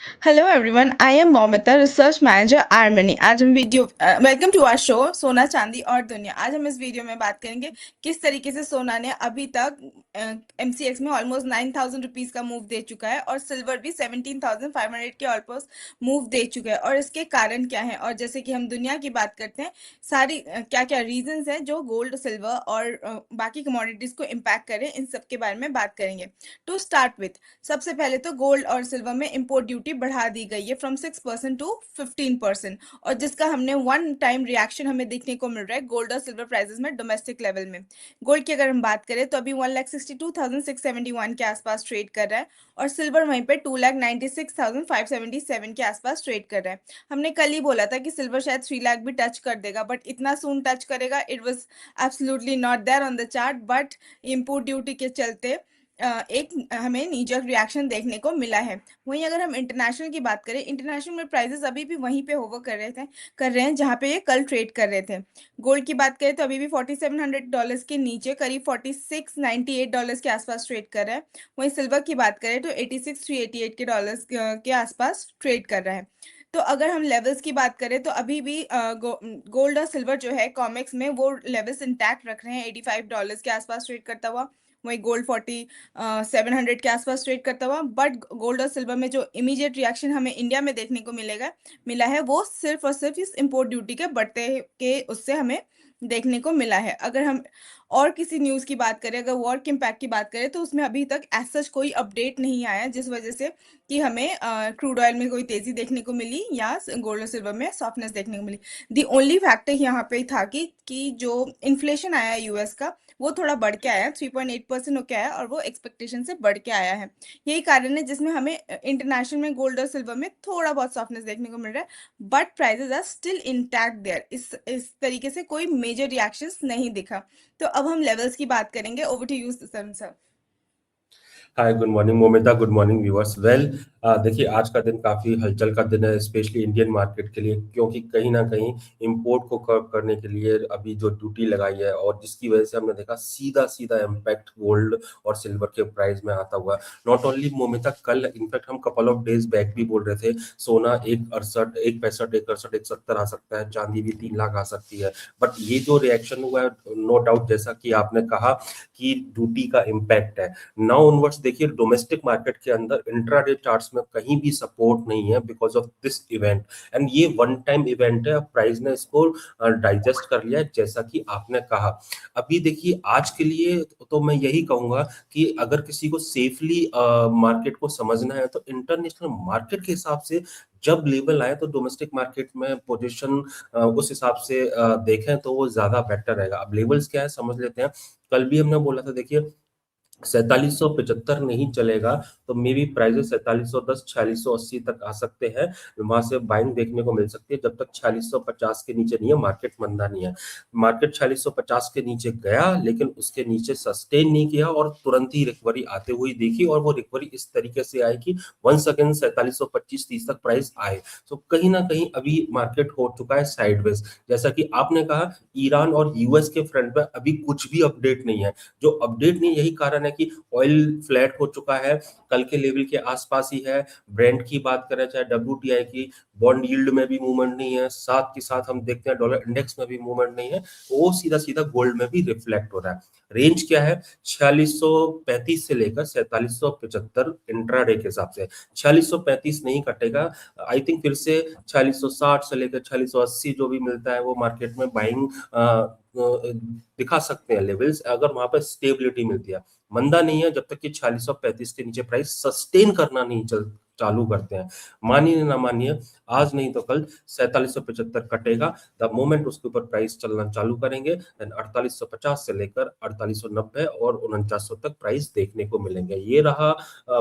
Hello everyone, I am Momita, Research Manager harmony. आज हम welcome to our show सोना चांदी और दुनिया। आज हम इस वीडियो में बात करेंगे किस तरीके से सोना ने अभी तक एमसीएक्स में ऑलमोस्ट 9,000 रुपीज का मूव दे चुका है और सिल्वर भी 17,500 के ऑलमोस्ट मूव दे चुका है, और इसके कारण क्या है। और जैसे कि हम दुनिया की बात करते हैं, सारी क्या क्या रीजंस हैं जो गोल्ड, सिल्वर और बाकी कमोडिटीज को इम्पैक्ट करें, इन सब के बारे में बात करेंगे। टू स्टार्ट विथ, सबसे पहले तो गोल्ड और सिल्वर में इंपोर्ट ड्यूटी बढ़ा दी गई है फ्रॉम 6% टू 15%, और जिसका हमने वन टाइम रिएक्शन हमें देखने को मिल रहा है गोल्ड और सिल्वर प्राइसेस में डोमेस्टिक लेवल में। गोल्ड की अगर हम बात करें तो अभी 1,62,671 के आसपास ट्रेड कर रहा है, और सिल्वर वहीं पे 2,96,577 के आसपास ट्रेड कर रहा है। हमने कल ही बोला था कि सिल्वर शायद 3 लाख भी टच कर देगा, बट इतना सून टच करेगा it was absolutely not there on the chart. But import duty के चलते एक हमें नीजक रिएक्शन देखने को मिला है। वहीं अगर हम इंटरनेशनल की बात करें, इंटरनेशनल में प्राइसेस अभी भी वहीं पे होवर कर रहे हैं जहां पे ये कल ट्रेड कर रहे थे। गोल्ड की बात करें तो अभी भी $4,700 के नीचे करीब $4,698 के आसपास ट्रेड कर रहा है। वहीं सिल्वर की बात करें तो 86,388 के डॉलर्स के आसपास ट्रेड कर रहा है। तो अगर हम लेवल्स की बात करें तो अभी भी गोल्ड और सिल्वर जो है कॉमेक्स में वो लेवल्स इंटैक्ट रख रहे हैं। $85 के आसपास ट्रेड करता हुआ, वही गोल्ड 700 के आसपास ट्रेड करता हुआ। बट गोल्ड और सिल्वर में जो इमीडिएट रिएक्शन हमें इंडिया में देखने को मिला है, वो सिर्फ और सिर्फ इस इम्पोर्ट ड्यूटी के बढ़ते के उससे हमें देखने को मिला है। अगर हम और किसी न्यूज़ की बात करें, अगर वॉर के इम्पैक्ट की बात करें, तो उसमें अभी तक एज सच कोई अपडेट नहीं आया जिस वजह से कि हमें क्रूड ऑयल में कोई तेजी देखने को मिली या गोल्ड और सिल्वर में सॉफ्टनेस देखने को मिली। दी ओनली फैक्टर यहाँ पे था कि जो इन्फ्लेशन आया है यूएस का, वो थोड़ा बढ़ के आया है, 3.8% होके आया, और वो एक्सपेक्टेशन से बढ़ के आया है। यही कारण है जिसमें हमें इंटरनेशनल में गोल्ड और सिल्वर में थोड़ा बहुत सॉफ्टनेस देखने को मिल रहा है, but prices are still intact there. इस तरीके से कोई मेजर रिएक्शंस नहीं दिखा। तो अब हम लेवल्स की बात करेंगे। Over to you sir. Hi, good morning Momita, good morning viewers. Well, देखिए आज का दिन काफी हलचल का दिन है, स्पेशली इंडियन मार्केट के लिए, क्योंकि कहीं ना कहीं इंपोर्ट को कर्व करने के लिए अभी जो ड्यूटी लगाई है, और जिसकी वजह से हमने देखा सीधा सीधा इम्पैक्ट गोल्ड और सिल्वर के प्राइस में आता हुआ। नॉट ओनली मोमिता, कल इनफैक्ट हम कपल ऑफ डेज बैक भी बोल रहे थे सोना 168, 165, 168, 170 आ सकता है, चांदी भी 3 लाख आ सकती है। बट ये जो रिएक्शन हुआ है, नो डाउट जैसा कि आपने कहा कि ड्यूटी का इम्पैक्ट है। नाउ ऑनवर्ड्स देखिए, डोमेस्टिक मार्केट के अंदर इंट्राडे चार्ट्स में कहीं भी सपोर्ट नहीं है because of this event, and ये वन टाइम इवेंट है। अब प्राइस ने इसको डाइजेस्ट कर लिया है, जैसा कि आपने कहा। अभी देखिए आज के लिए तो मैं यही कहूंगा कि अगर किसी को सेफली मार्केट को समझना है तो इंटरनेशनल मार्केट के हिसाब से जब लेवल आए तो डोमेस्टिक मार्केट में पोजीशन उस हिसाब से देखें तो वो ज्यादा बेटर रहेगा। अब लेवल्स क्या है समझ लेते हैं। कल भी हमने बोला था, देखिए 4775 नहीं चलेगा तो मे बी प्राइजेस 4710, 4680 तक आ सकते हैं। वहां से बाइंग देखने को मिल सकती है, जब तक 4650 के नीचे नहीं है। मार्केट मंदा नहीं है, मार्केट 4650 के नीचे गया लेकिन उसके नीचे सस्टेन नहीं किया और तुरंत ही रिकवरी आते हुए देखी, और वो रिकवरी इस तरीके से आई कि वंस अगेन 4725-30 तक प्राइस आए। तो कहीं ना कहीं अभी मार्केट हो चुका है साइडवेज। जैसा कि आपने कहा, ईरान और यूएस के फ्रंट पे अभी कुछ भी अपडेट नहीं है। जो अपडेट नहीं, यही कारण है कि ऑयल फ्लैट हो चुका है, कल के लेवल के आसपास ही है। ब्रेंट की बात करें चाहे डब्ल्यूटीआई की, बॉन्ड यील्ड में भी मूवमेंट नहीं है, साथ के साथ हम देखते हैं डॉलर इंडेक्स में भी मूवमेंट नहीं है। वो सीधा सीधा गोल्ड में भी रिफ्लेक्ट हो रहा है। रेंज क्या है? 4635 से लेकर 4775 इंट्राडे के हिसाब से। 4635 नहीं कटेगा, आई थिंक फिर से 4660 से लेकर 4680 जो भी मिलता है वो मार्केट में बाइंग दिखा सकते हैं लेवल्स, अगर वहां पर स्टेबिलिटी मिलती है। मंदा नहीं है जब तक कि 4635 के नीचे प्राइस सस्टेन करना नहीं चालू करते हैं। मानिए ना मानिए, आज नहीं तो कल 4775 कटेगा। द मोमेंट उसके ऊपर प्राइस चलना चालू करेंगे, देन 4850 से लेकर 4890 और 4900 तक प्राइस देखने को मिलेंगे। ये रहा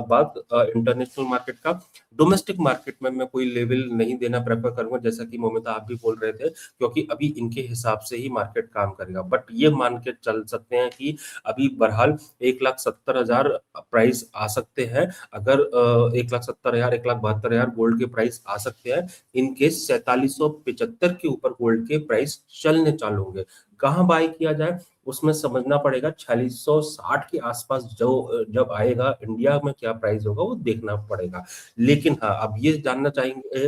बात इंटरनेशनल मार्केट का। डोमेस्टिक मार्केट में मैं कोई लेवल नहीं देना प्रेफर करूंगा, जैसा कि मोमिता आप भी बोल रहे थे, क्योंकि अभी इनके हिसाब से ही मार्केट काम करेगा। बट ये मान के चल सकते हैं कि अभी बहरहाल 1,70,000 प्राइस आ सकते हैं। अगर 1,70,000, 1,72,000 गोल्ड के प्राइस आ सकते हैं इनकेस 4775 के ऊपर गोल्ड के प्राइस चलने चालू होंगे। कहाँ बाय किया जाए? उसमें समझना पड़ेगा 4660 के आसपास जो जब आएगा इंडिया में क्या प्राइस होगा वो देखना पड़ेगा। लेकिन हाँ, अब ये जानना चाहेंगे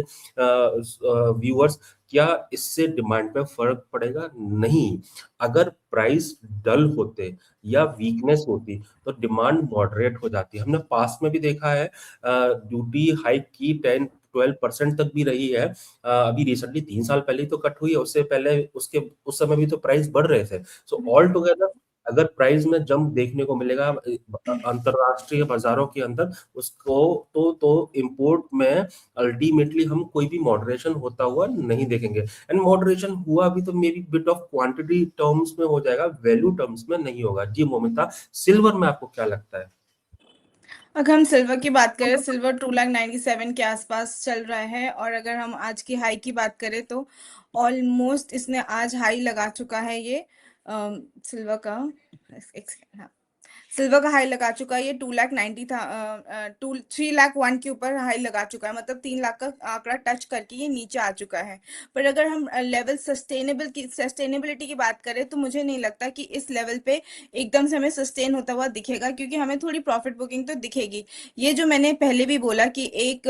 व्यूअर्स, क्या इससे डिमांड पे फर्क पड़ेगा? नहीं। अगर प्राइस डल होते या वीकनेस होती तो डिमांड मॉडरेट हो जाती है। हमने पास्ट में भी देखा है, ड्यूटी हाइक की 10-12% तक भी रही है। अभी रिसेंटली 3 साल पहले ही तो कट हुई है, उससे पहले उसके उस समय भी तो प्राइस बढ़ रहे थे। सो ऑल टुगेदर अगर प्राइस में जंप देखने को मिलेगा अंतरराष्ट्रीय बाजारों के अंदर, उसको तो इंपोर्ट में अल्टीमेटली हम कोई भी मॉडरेशन होता हुआ नहीं देखेंगे। एंड मॉडरेशन हुआ भी तो may be bit of quantity terms में हो जाएगा, वैल्यू टर्म्स में नहीं होगा। जी मोमिता, सिल्वर में आपको क्या लगता है? अगर हम सिल्वर की बात करें, सिल्वर 2,97,000 के आसपास चल रहा है। और अगर हम आज की हाई की बात करें तो ऑलमोस्ट इसने आज हाई लगा चुका है ये सिल्वर का। हाँ, सिल्वर का हाई लगा चुका है ये 2,90,000 था। 3,01,000 के ऊपर हाई लगा चुका है, मतलब 3 लाख का आंकड़ा टच करके ये नीचे आ चुका है। पर अगर हम लेवल सस्टेनेबिलिटी की बात करें तो मुझे नहीं लगता कि इस लेवल पे एकदम से हमें सस्टेन होता हुआ दिखेगा, क्योंकि हमें थोड़ी प्रॉफिट बुकिंग तो दिखेगी। ये जो मैंने पहले भी बोला कि एक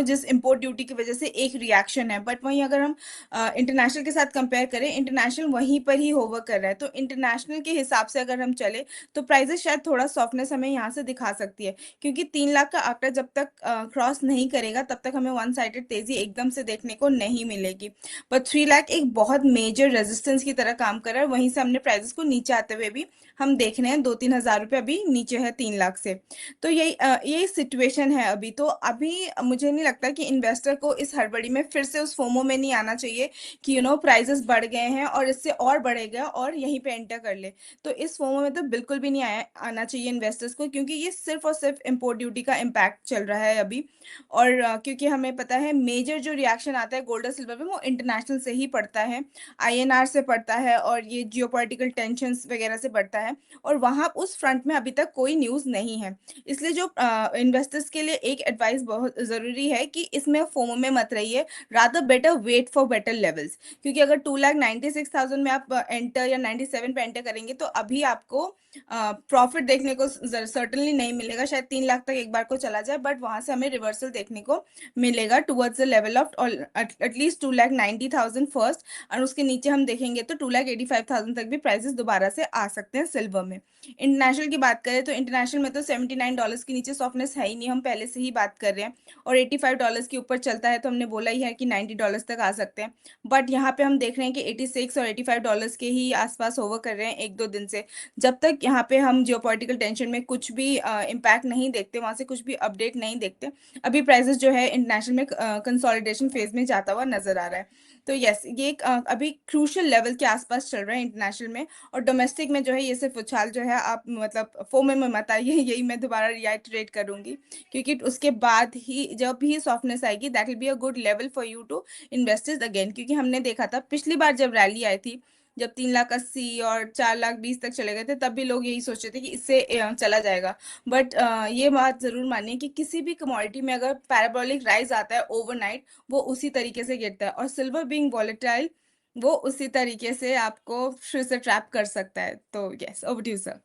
जिस इम्पोर्ट ड्यूटी की वजह से एक रिएक्शन है, बट वहीं अगर हम इंटरनेशनल के साथ कंपेयर करें, इंटरनेशनल वहीं पर ही होवर कर रहा है। तो इंटरनेशनल के हिसाब से अगर हम चले तो प्राइजेस शायद थोड़ा सॉफ्टनेस हमें यहाँ से दिखा सकती है, क्योंकि 3 लाख का आंकड़ा जब तक क्रॉस नहीं करेगा तब तक हमें वन साइडेड तेजी एकदम से देखने को नहीं मिलेगी। पर 3 लाख एक बहुत मेजर रेजिस्टेंस की तरह काम कर रहा है, वहीं से हमने प्राइजेस को नीचे आते हुए भी हम देख रहे हैं। 2-3 हज़ार रुपये अभी नीचे है 3 लाख से। तो यही सिचुएशन है अभी। तो अभी मुझे नहीं लगता कि इन्वेस्टर को इस हड़बड़ी में फिर से उस फोमो में नहीं आना चाहिए कि प्राइजेस बढ़ गए हैं और इससे और बढ़ेगा और यहीं पे एंटर कर ले। तो इस फोमो में तो बिल्कुल भी नहीं आना चाहिए इन्वेस्टर्स को, क्योंकि ये सिर्फ और सिर्फ इम्पोर्ट ड्यूटी का इम्पैक्ट चल रहा है अभी। और क्योंकि हमें पता है मेजर जो रिएक्शन आता है गोल्ड और सिल्वर में वो इंटरनेशनल से ही पड़ता है, आईएनआर से पड़ता है और ये जियोपॉलिटिकल टेंशंस वगैरह से पड़ता है। और वहाँ उस फ्रंट में अभी तक कोई न्यूज़ नहीं है। इसलिए जो इन्वेस्टर्स के लिए एक एडवाइस बहुत ज़रूरी है कि इसमें फोमो में मत रहिए, rather better wait for better levels. क्योंकि अगर 2,96,000 में आप एंटर या 97 पे एंटर करेंगे तो अभी आपको प्रॉफिट देखने को सर्टनली नहीं मिलेगा। शायद 3 लाख तक एक बार को चला जाए, बट वहां से हमें रिवर्सल देखने को मिलेगा towards the level of at least 2,90,000 first. और उसके नीचे हम देखेंगे तो 2,85,000 तक भी प्राइसेस दोबारा से आ सकते हैं सिल्वर में। इंटरनेशनल की बात करें तो इंटरनेशनल में तो $79 के नीचे सॉफ्टनेस है ही नहीं, हम पहले से ही बात कर रहे हैं। और $85 के ऊपर चलता है तो हमने बोला ही है कि $90 तक आ सकते हैं। बट यहाँ पे हम देख रहे हैं कि 86 और $85 के ही आसपास ओवर कर रहे हैं 1-2 दिन से। जब तक यहाँ पे हम जियोपॉलिटिकल टेंशन में कुछ भी इम्पैक्ट नहीं देखते, वहाँ से कुछ भी अपडेट नहीं देखते, अभी प्राइसेस जो है इंटरनेशनल में कंसोलिडेशन फेज में जाता हुआ नजर आ रहा है। तो यस, ये एक अभी क्रूशियल लेवल के आसपास चल रहा है इंटरनेशनल में। और डोमेस्टिक में जो है ये सिर्फ उछाल जो है, आप मतलब फोमे में मत आइए, यही मैं दोबारा रिआइटरेट करूंगी। क्योंकि उसके बाद ही जब भी सॉफ्टनेस आएगी that will be a good level for you to investors again. क्योंकि हमने देखा था पिछली बार जब रैली आई थी, जब 3,80,000 और 4,20,000 तक चले गए थे, तब भी लोग यही सोच रहे थे कि इससे चला जाएगा। बट ये बात जरूर मानिए कि किसी भी कमोडिटी में अगर पैराबोलिक राइज आता है ओवरनाइट, वो उसी तरीके से गिरता है। और सिल्वर बीइंग वॉलेटाइल, वो उसी तरीके से आपको फिर से ट्रैप कर सकता है। तो yes, over to you sir.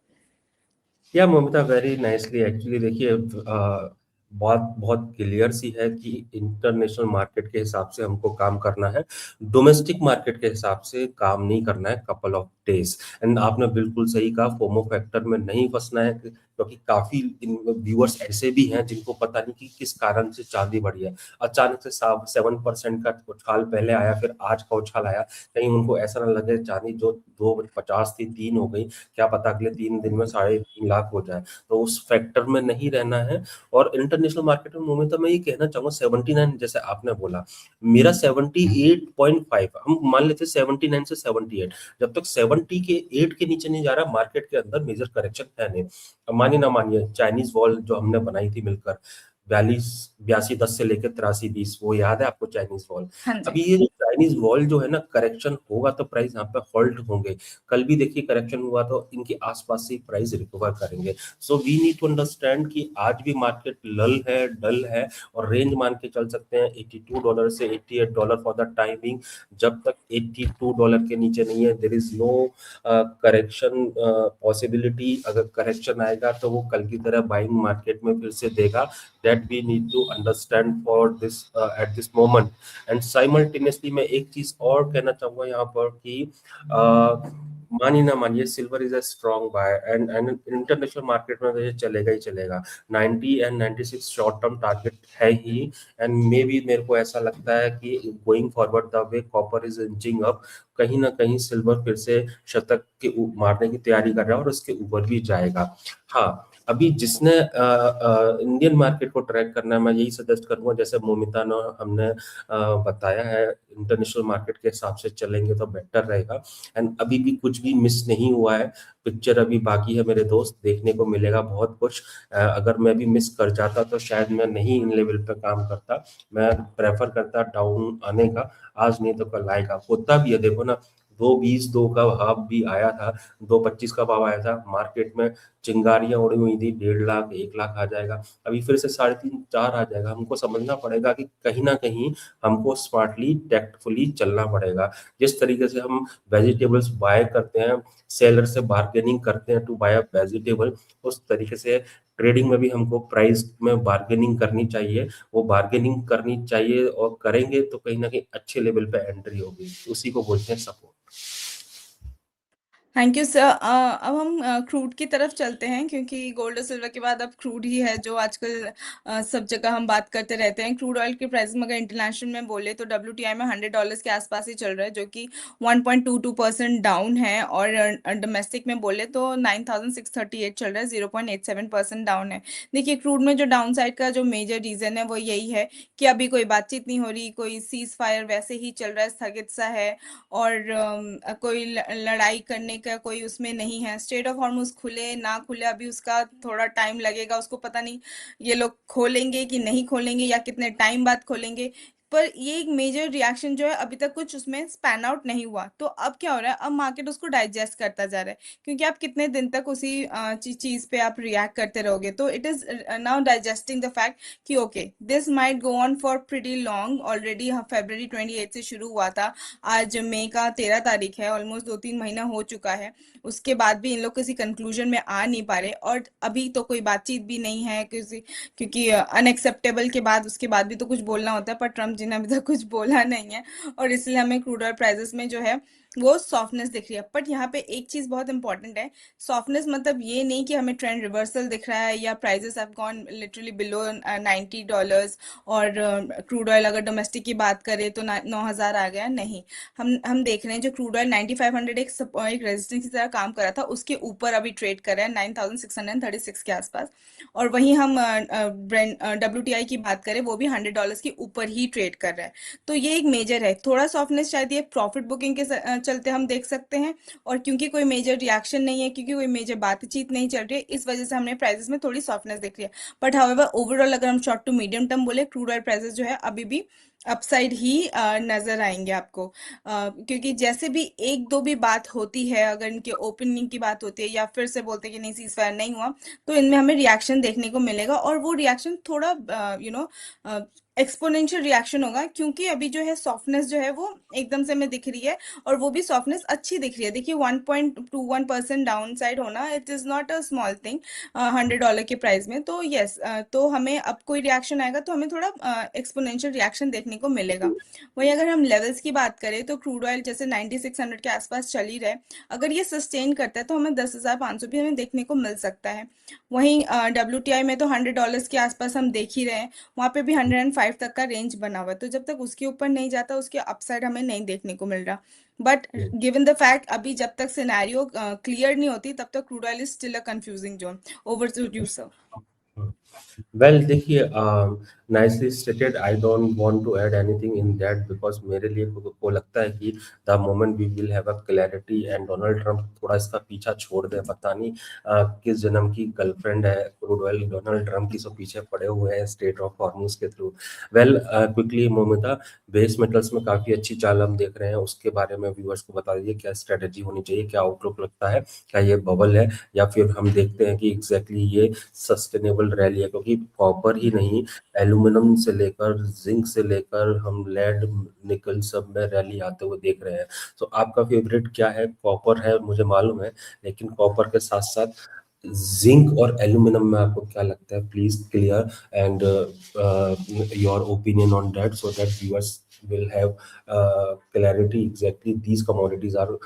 या ममता, वेरी नाइसली एक्चुअली। देखिए, बात बहुत क्लियर सी है कि इंटरनेशनल मार्केट के हिसाब से हमको काम करना है, डोमेस्टिक मार्केट के हिसाब से काम नहीं करना है कपल ऑफ डेज। एंड आपने बिल्कुल सही कहा, फोमो फैक्टर में नहीं फंसना है, क्योंकि काफी व्यूअर्स ऐसे भी हैं जिनको पता नहीं कि किस कारण से चांदी बढ़ी है। अचानक से 7% का उछाल पहले आया, फिर आज का उछाल आया। कहीं उनको ऐसा ना लगे चांदी जो 2,50 थी 3 हो गई, क्या पता अगले 3 दिन में 3.5 लाख हो जाए। तो उस फैक्टर में नहीं रहना है। और इंटरनेशनल मार्केट में मोमिता, मैं ये कहना चाहूंगा 79, जैसे आपने बोला, मेरा 78.5, हम मान लेते 79 से 78, जब तक 78 के नीचे नहीं जा रहा मार्केट के अंदर मेजर करेक्शन है नहीं। अब मानिए ना मानिए, चाइनीज वॉल जो हमने बनाई थी मिलकर, 42.10 से लेकर 83.20, वो याद है आपको चाइनीज वॉल? हाँ जी। अभी ये जो चाइनीज वॉल जो है ना, करेक्शन होगा तो प्राइस यहाँ पे होल्ड होंगे। कल भी देखिए करेक्शन हुआ तो इनके आसपास से प्राइस रिकवर करेंगे। So we need to understand कि आज भी मार्केट लल है, डल है, और रेंज मान के चल सकते हैं $82 से $88 फॉर द टाइमिंग। जब तक $82 के नीचे नहीं है, there is no correction possibility. अगर करेक्शन आएगा तो वो कल की तरह बाइंग मार्केट में फिर से देगा। That we need to understand for this at this moment. And simultaneously मैं एक चीज और कहना चाहूंगा यहाँ पर कि मानिए ना मानिए, silver is a strong bye, and international market में तो ये चलेगा ही चलेगा। 90 एंड 96 शॉर्ट टर्म टारगेट है ही। एंड मे बी मेरे को ऐसा लगता है कि going forward the way copper is inching up, कहीं ना कहीं सिल्वर फिर से शतक के मारने की तैयारी कर रहा है और उसके ऊपर भी जाएगा। हाँ, अभी जिसने इंडियन मार्केट को ट्रैक करना है, मैं यही सजेस्ट करूंगा, जैसे मोमिता ने हमने बताया है, इंटरनेशनल मार्केट के हिसाब से चलेंगे तो बेटर रहेगा। एंड अभी भी कुछ भी मिस नहीं हुआ है, पिक्चर अभी बाकी है मेरे दोस्त, देखने को मिलेगा बहुत कुछ। अगर मैं भी मिस कर जाता तो शायद मैं नहीं इन लेवल पे काम करता, मैं प्रेफर करता डाउन आने का। आज नहीं तो कल आएगा, होता भी है, देखो ना, 2.20 2 का भाव भी आया था, 2.25 का भाव आया था, मार्केट में चिंगारियां उड़ी हुई थी, 1.5 लाख 1 लाख आ जाएगा, अभी फिर से 3.5 4 आ जाएगा। हमको समझना पड़ेगा कि कहीं ना कहीं हमको स्मार्टली टैक्टफुली चलना पड़ेगा। जिस तरीके से हम वेजिटेबल्स बाय करते हैं, सेलर से बार्गेनिंग करते हैं टू बाय अ वेजिटेबल, उस तरीके से ट्रेडिंग में भी हमको प्राइस में बार्गेनिंग करनी चाहिए। वो बार्गेनिंग करनी चाहिए, और करेंगे तो कहीं ना कहीं अच्छे लेवल पे एंट्री होगी, उसी को बोलते हैं सपोर्ट। Thank you sir. अब हम क्रूड की तरफ चलते हैं, क्योंकि गोल्ड और सिल्वर के बाद अब क्रूड ही है जो आजकल सब जगह हम बात करते रहते हैं। क्रूड ऑयल के प्राइस में अगर इंटरनेशनल में बोले तो WTI में $100 के आसपास ही चल रहा है, जो कि 1.22% डाउन है। और डोमेस्टिक में बोले तो 9,638 चल रहा है, 0.87% डाउन है। देखिए, क्रूड में जो डाउन साइड का जो मेजर रीजन है वो यही है कि अभी कोई बातचीत नहीं हो रही, कोई सीज फायर वैसे ही चल रहा है, स्थगित सा है। और कोई लड़ाई करने का कोई उसमें नहीं है। स्ट्रेट ऑफ हॉर्मुज खुले ना खुले अभी उसका थोड़ा टाइम लगेगा, उसको पता नहीं ये लोग खोलेंगे कि नहीं खोलेंगे, या कितने टाइम बाद खोलेंगे। पर ये एक मेजर रिएक्शन जो है अभी तक कुछ उसमें स्पैन आउट नहीं हुआ। तो अब क्या हो रहा है, अब मार्केट उसको डाइजेस्ट करता जा रहा है, क्योंकि आप कितने दिन तक उसी चीज पे आप रिएक्ट करते रहोगे। तो it is now digesting the fact कि okay, this might go on for pretty long. Already फरवरी 28 से शुरू हुआ था, आज मई का 13 तारीख है, ऑलमोस्ट 2-3 महीना हो चुका है। उसके बाद भी इन लोग किसी कंक्लूजन में आ नहीं पा रहे, और अभी तो कोई बातचीत भी नहीं है किसी, क्योंकि अनएक्सेप्टेबल के बाद उसके बाद भी तो कुछ बोलना होता है, पर ट्रम्प जी ने अभी तक कुछ बोला नहीं है। और इसलिए हमें क्रूड ऑयल प्राइसेस में जो है वो सॉफ्टनेस दिख रही है। बट यहाँ पे एक चीज बहुत इंपॉर्टेंट है, सॉफ्टनेस मतलब ये नहीं कि हमें ट्रेंड रिवर्सल दिख रहा है या prices have gone literally below $90। और क्रूड ऑयल अगर डोमेस्टिक की बात करें तो 9,000 आ गया, नहीं। हम देख रहे हैं जो क्रूड ऑयल 9500 एक रेजिस्टेंस की तरह काम कर रहा था, उसके ऊपर अभी ट्रेड कर रहा है 9,636 के आसपास। और वहीं हम WTI की बात करें, वो भी $100 के ऊपर ही ट्रेड कर रहा है। तो ये एक मेजर है, थोड़ा सॉफ्टनेस शायद ये प्रॉफिट बुकिंग के चलते हम देख सकते हैं। और क्योंकि कोई मेजर रिएक्शन नहीं है, क्योंकि कोई मेजर बातचीत नहीं चल रही है, इस वजह से हमने प्राइसेस में थोड़ी सॉफ्टनेस दिख रही है। बट हाउएवर ओवरऑल अगर हम शॉर्ट टू मीडियम टर्म बोले, क्रूड ऑयल प्राइसेस जो है अभी भी अपसाइड ही नजर आएंगे आपको। क्योंकि जैसे भी एक दो भी बात होती है, अगर इनके ओपनिंग की बात होती है या फिर से बोलते हैं कि नहीं सीज फायर नहीं हुआ, तो इनमें हमें रिएक्शन देखने को मिलेगा। और वो रिएक्शन थोड़ा एक्सपोनेंशियल रिएक्शन होगा, क्योंकि अभी जो है सॉफ्टनेस जो है वो एकदम से हमें दिख रही है, और वो भी सॉफ्टनेस अच्छी दिख रही है। देखिए, 1.21% डाउन साइड होना, it is not a small thing $100 के प्राइस में। तो यस, तो हमें अब कोई रिएक्शन आएगा तो हमें थोड़ा एक्सपोनेंशियल रिएक्शन देखने को मिलेगा। वही अगर हम लेवल्स की बात करें तो क्रूड ऑयल जैसे 9600 के आसपास चल ही रहे, अगर ये सस्टेन करता है तो हमें 10,500 भी हमें देखने को मिल सकता है। वहीं WTI में तो $100 के आसपास हम देख ही रहे हैं, वहाँ पे भी 105 तक का रेंज बना हुआ है। तो जब तक उसके ऊपर नहीं जाता, उसके अपसाइड हमें नहीं देखने को मिल रहा। बट गिवन द फैक्ट, अभी जब तक सिनेरियो क्लियर नहीं होती तब तक crude oil is still a confusing zone. Over to you sir. Well देखिए, nicely stated. I don't want to add anything in that, because मेरे लिए को लगता है कि the moment we will have a clarity and Donald Trump थोड़ा इसका पीछा छोड़ दे, पता नहीं किस जन्म की गर्लफ्रेंड है क्रूड ऑयल डोनाल्ड ट्रंप की, सो पीछे पड़े हुए हैं स्टेट ऑफ हॉर्मुज के थ्रू। Well quickly Momita, base metals में काफी अच्छी चाल हम देख रहे हैं, उसके बारे में व्यूअर्स को बता दीजिए क्या स्ट्रेटेजी होनी चाहिए, क्या आउटलुक लगता है, क्या ये बबल है या फिर हम देखते हैं कि एग्जैक्टली ये सस्टेनेबल रैली है, क्योंकि कॉपर ही नहीं, एल्यूमिनियम से लेकर जिंक से लेकर हम लेड निकल सब में रैली आते हुए देख रहे हैं। तो आपका फेवरेट क्या है? कॉपर है मुझे मालूम है, लेकिन कॉपर के साथ साथ जिंक और एल्यूमिनियम में आपको क्या लगता है? Please clear and your opinion on that, so that viewers will have clarity exactly these commodities are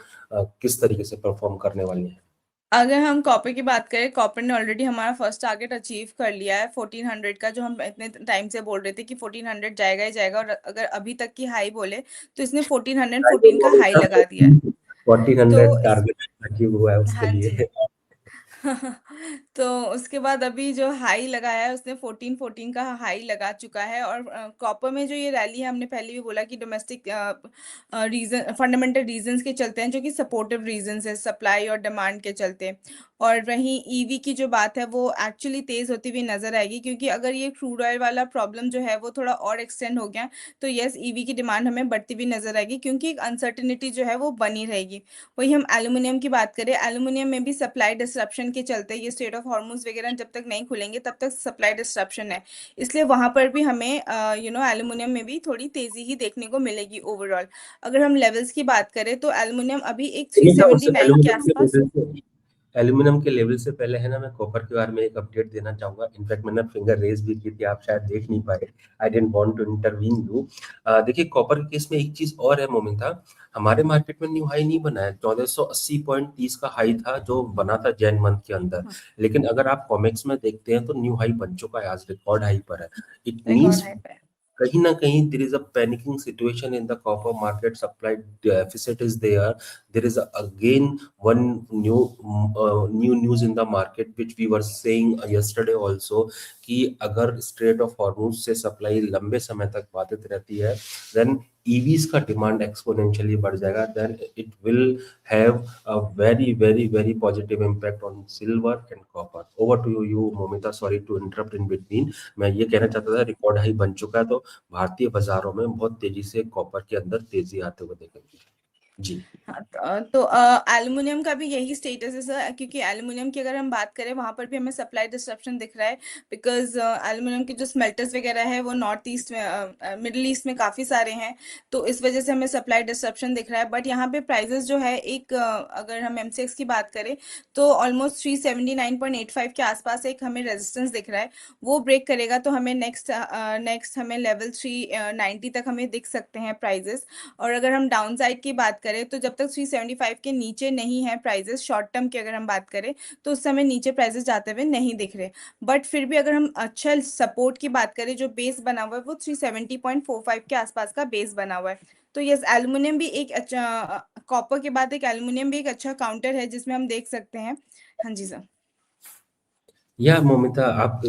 किस तरीके से परफॉर्म करने वाली हैं। अगर हम कॉपर की बात करें, कॉपर ने ऑलरेडी हमारा फर्स्ट टारगेट अचीव कर लिया है 1400 का, जो हम इतने टाइम से बोल रहे थे कि 1400 जाएगा ही जाएगा, और अगर अभी तक की हाई बोले तो इसने 1414 का हाई लगा दिया है। 1400 तो इस टारगेट अचीव हुआ है उसके हाँ जी। लिए। तो उसके बाद अभी जो हाई लगाया है उसने 1414 का हाई लगा चुका है। और कॉपर में जो ये रैली है, हमने पहले भी बोला कि डोमेस्टिक रीजन, फंडामेंटल रीजंस के चलते हैं, जो कि सपोर्टिव रीजंस है सप्लाई और डिमांड के चलते। और वहीं ईवी की जो बात है वो एक्चुअली तेज होती हुई नजर आएगी, क्योंकि अगर ये क्रूड ऑयल वाला प्रॉब्लम जो है वो थोड़ा और एक्सटेंड हो गया, तो यस, ईवी की डिमांड हमें बढ़ती हुई नजर आएगी, क्योंकि एक अनसर्टिनिटी जो है वो बनी रहेगी। वही हम एल्यूमिनियम की बात करें, एल्यूमिनियम में भी सप्लाई डिसरप्शन के चलते ये स्टेट ऑफ हॉर्मुज वगैरह जब तक नहीं खुलेंगे तब तक सप्लाई डिसरप्शन है। इसलिए वहां पर भी हमें एल्यूमिनियम में भी थोड़ी तेजी ही देखने को मिलेगी ओवरऑल। अगर हम लेवल्स की बात करें तो एल्यूमिनियम अभी एक सुनीता, उस 379 के आसपास। एल्यूमिनियम के लेवल से पहले है ना, मैं कॉपर के बारे में एक अपडेट देना चाहूंगा। इनफैक्ट मैंने फिंगर रेज भी की थी, आप शायद देख नहीं पाए। I don't want to intervene you. देखिए, कॉपर के केस में एक चीज और है मोमिता, हमारे मार्केट में न्यू हाई नहीं बना है। 1480.30 का हाई था जो बना था जैन मंथ के अंदर, लेकिन अगर आप कॉमेक्स में देखते हैं तो न्यू हाई बन चुका है, आज रिकॉर्ड हाई पर है। इट रिकॉर्ड मीन्स हाई पे है। कहीं ना कहीं there is a panicking situation in the copper market, supply deficit is there is again one new news in the market which we were saying yesterday also, कि अगर strait of Hormuz से supply लंबे समय तक बाधित रहती है, then EVs का डिमांड एक्सपोनेंशियली बढ़ जाएगा, then it will have a very very very positive impact on silver and copper. Over to you Momita, sorry to interrupt in between. मैं ये कहना चाहता था, रिकॉर्ड हाई बन चुका है, तो भारतीय बाजारों में बहुत तेजी से कॉपर के अंदर तेजी आते हुए देखेंगे। जी। हाँ, तो एल्युमिनियम का भी यही स्टेटस है सर, क्योंकि एल्युमिनियम की अगर हम बात करें वहां पर भी हमें सप्लाई डिस्ट्रप्शन दिख रहा है, बिकॉज एल्युमिनियम के जो स्मेल्टर्स वगैरह है वो नॉर्थ ईस्ट में, मिडिल ईस्ट में काफ़ी सारे हैं। तो इस वजह से हमें सप्लाई डिस्ट्रप्शन दिख रहा है। बट यहाँ पे प्राइजेस जो है एक अगर हम एमसीएक्स की बात करें तो ऑलमोस्ट 379.85 के आसपास एक हमें रेजिस्टेंस दिख रहा है। वो ब्रेक करेगा तो हमें नेक्स्ट हमें लेवल 390 तक हमें दिख सकते हैं प्राइजेस। और अगर हम डाउन साइड की बात करें तो जब तक 375 के नीचे नहीं है प्राइजेस, शॉर्ट टर्म की अगर हम बात करें तो उस समय नीचे प्राइजेस जाते हुए नहीं दिख रहे। बट फिर भी अगर हम अच्छा सपोर्ट की बात करें, जो बेस बना हुआ है वो 370.45 के आसपास का बेस बना हुआ है। तो यस, एल्युमिनियम भी एक अच्छा, कॉपर के बाद एक एल्युमिनियम भी एक अच्छा काउंटर है जिसमें हम देख सकते हैं। हाँ जी सर। या मोमिता, आप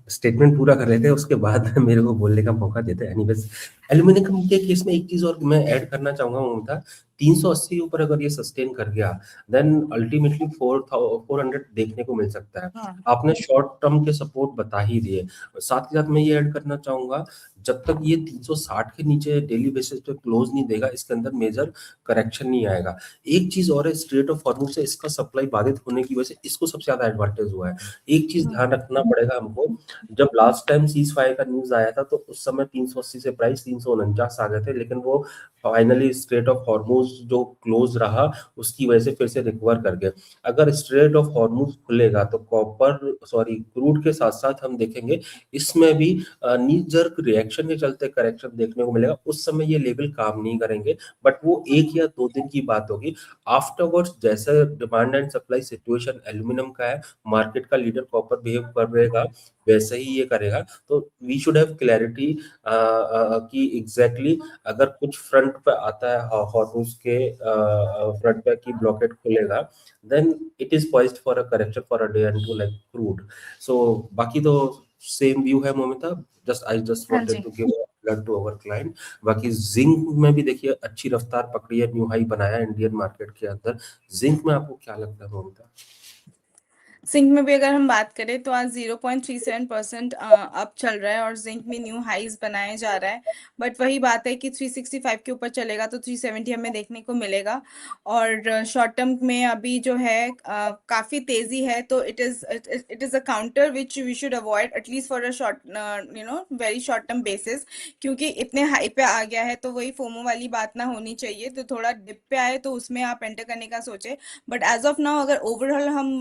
स्टेटमेंट पूरा कर रहे थे, उसके बाद मेरे को बोलने का मौका देते हैं। एनीवेज, एल्यूमिनियम के केस में एक चीज और मैं ऐड करना चाहूंगा मोमिता, 380 के ऊपर अगर ये सस्टेन कर गया, देन अल्टीमेटली 400 देखने को मिल सकता है। हाँ। आपने शॉर्ट टर्म के सपोर्ट बता ही दिए, साथ ही साथ मैं ये ऐड करना चाहूंगा, जब तक ये 360 के नीचे डेली बेसिस पे क्लोज नहीं देगा, इसके अंदर मेजर करेक्शन नहीं आएगा। एक चीज और है, स्ट्रेट ऑफ हॉर्मुज से इसका सप्लाई बाधित होने की वजह से इसको सबसे ज्यादा एडवांटेज हुआ है। एक चीज हम्म। ध्यान रखना पड़ेगा हमको, जब लास्ट टाइम सीज फायर का न्यूज आया था तो उस समय 380 से प्राइस 349 आ गए थे, लेकिन वो फाइनली स्ट्रेट ऑफ हॉर्मुज जो क्लोज रहा उसकी वजह से फिर से रिकवर कर गए। अगर स्ट्रेट ऑफ हॉर्मुज खुलेगा तो कॉपर, सॉरी, क्रूड के साथ साथ हम देखेंगे इसमें भी नी जर्क रिएक्शन के चलते करेक्शन देखने को मिलेगा। उस समय ये लेवल काम नहीं करेंगे, बट वो 1 या 2 दिन की बात होगी। आफ्टरवर्ड्स जैसे demand and supply situation aluminium का है, मार्केट का लीडर कॉपर बिहेव करेगा वैसे ही ये करेगा। तो वी शुड हैव क्लैरिटी कि एग्जैक्टली अगर कुछ फ्रंट पे आता है हॉर्मुज के फ्रंट पे की ब्लॉकेट खुलेगा, then it is poised for a correction for a day and to like crude. So बाकी तो सेम व्यू है मोमिता? जस्ट आई जस्ट हाँ वांटेड जी। To give alert to our client. बाकी जिंक में भी देखिए अच्छी रफ्तार पकड़ी है, न्यू हाई बनाया इंडियन मार्केट के अंदर। जिंक में आपको क्या लगता है मोमिता? जिंक में भी अगर हम बात करें तो आज 0.37% अप चल रहा है और जिंक में न्यू हाईज बनाए जा रहा है। बट वही बात है कि 365 के ऊपर चलेगा तो 370 हमें देखने को मिलेगा। और शॉर्ट टर्म में अभी जो है काफ़ी तेज़ी है, तो it is a counter which we should avoid at least for a short very short term basis. क्योंकि इतने हाई पे आ गया है तो वही फोमो वाली बात ना होनी चाहिए, तो थोड़ा डिप पे आए तो उसमें आप एंटर करने का सोचे। बट एज ऑफ नाउ अगर ओवरऑल हम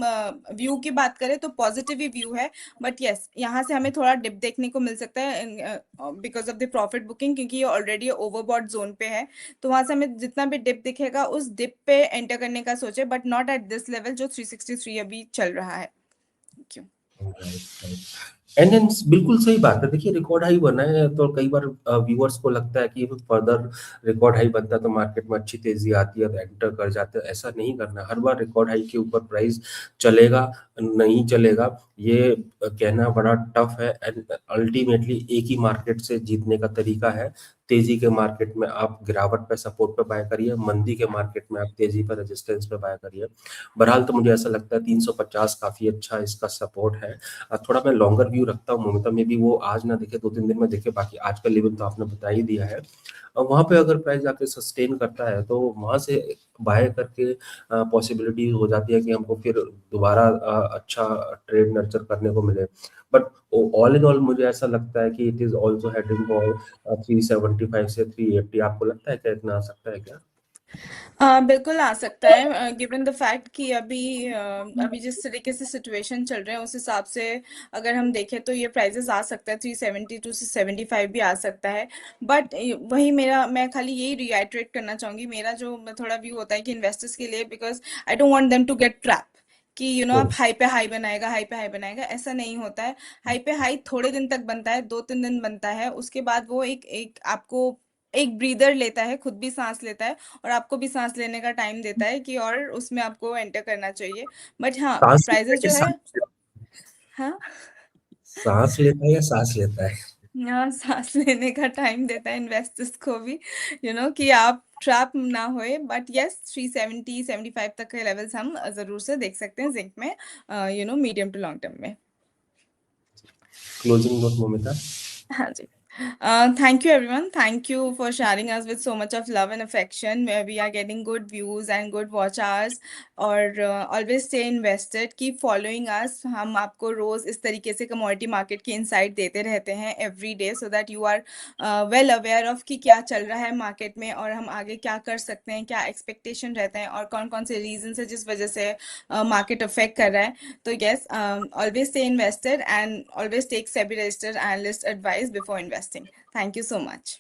व्यू की बात करें तो पॉजिटिव ही व्यू है। बट यस, यहाँ से हमें थोड़ा डिप देखने को मिल सकता है because of the profit booking, क्योंकि ये ऑलरेडी ओवरबॉट जोन पे है। तो वहां से हमें जितना भी डिप दिखेगा उस डिप पे एंटर करने का सोचे, but not at this level जो 363 अभी चल रहा है। क्यों? एंड बिल्कुल सही बात है। देखिए रिकॉर्ड हाई बना है तो कई बार व्यूअर्स को लगता है कि फर्दर रिकॉर्ड हाई बनता है तो मार्केट में अच्छी तेजी आती है तो एंटर कर जाते हैं। ऐसा नहीं करना, हर बार रिकॉर्ड हाई के ऊपर प्राइस चलेगा नहीं चलेगा ये कहना बड़ा टफ है। एंड अल्टीमेटली एक ही मार्केट से जीतने का तरीका है, तेजी के मार्केट में आप गिरावट पे सपोर्ट पे बाय करिए, मंदी के मार्केट में आप तेजी पर रेजिस्टेंस पे बाय करिए। बहरहाल तो मुझे ऐसा लगता है 350 काफी अच्छा इसका सपोर्ट है। थोड़ा मैं लॉन्गर व्यू रखता हूँ मोमिता, में भी वो आज ना देखे 2-3 दिन में देखे, बाकी आज का लेवल तो आपने बता ही दिया है। वहां पे अगर प्राइस जाके सस्टेन करता है तो वहां से बाय करके पॉसिबिलिटी हो जाती है कि हमको फिर दोबारा अच्छा ट्रेड नर्चर करने को मिले। बट ऑल इन ऑल मुझे ऐसा लगता है कि it is also heading for 375 से 380। आपको लगता है क्या इतना आ सकता है क्या? बिल्कुल आ सकता है, गिवन द फैक्ट कि अभी जिस तरीके से सिचुएशन चल रहे हैं उस हिसाब से अगर हम देखें तो ये प्राइजेस आ सकता है, 372 से 75 भी आ सकता है। बट वही मैं खाली यही रिआइटरेट करना चाहूंगी, मेरा जो थोड़ा व्यू होता है कि इन्वेस्टर्स के लिए, because I don't want them to get trap कि आप हम्म, हाई पे हाई बनाएगा, हाई पे हाई बनाएगा, ऐसा नहीं होता है। हाई पे हाई थोड़े दिन तक बनता है, 2-3 दिन बनता है, उसके बाद वो एक एक आपको एक ब्रीदर लेता है, खुद भी सांस लेता है और आपको भी सांस लेने का टाइम देता है कि और उसमें आपको एंटर करना चाहिए। बट हाँ, सांस लेता है प्राइजेस कि जो है। हाँ। सांस लेता है या सांस लेता है? यहाँ सांस लेने का टाइम देता है इन्वेस्टर्स को भी, कि आप ट्रैप ना होए। बट यस, 370-75 तक के लेवल्स हम जरूर से देख सकते हैं जिंक में, मीडियम टू लॉन्ग टर्म में। Closing note Momita. हाँ जी। Thank you everyone. Thank you for sharing us with so much of love and affection, where we are getting good views and good watch hours. और always stay invested. Keep following us. हम आपको रोज इस तरीके से commodity market की insight देते रहते हैं every day, so that you are well aware of कि क्या चल रहा है मार्केट में और हम आगे क्या कर सकते हैं, क्या एक्सपेक्टेशन रहते हैं और कौन कौन से रीजन है जिस वजह से मार्केट अफेक्ट कर रहा है। तो yes, always stay invested and always take SEBI registered analyst advice before investing. Thank you so much.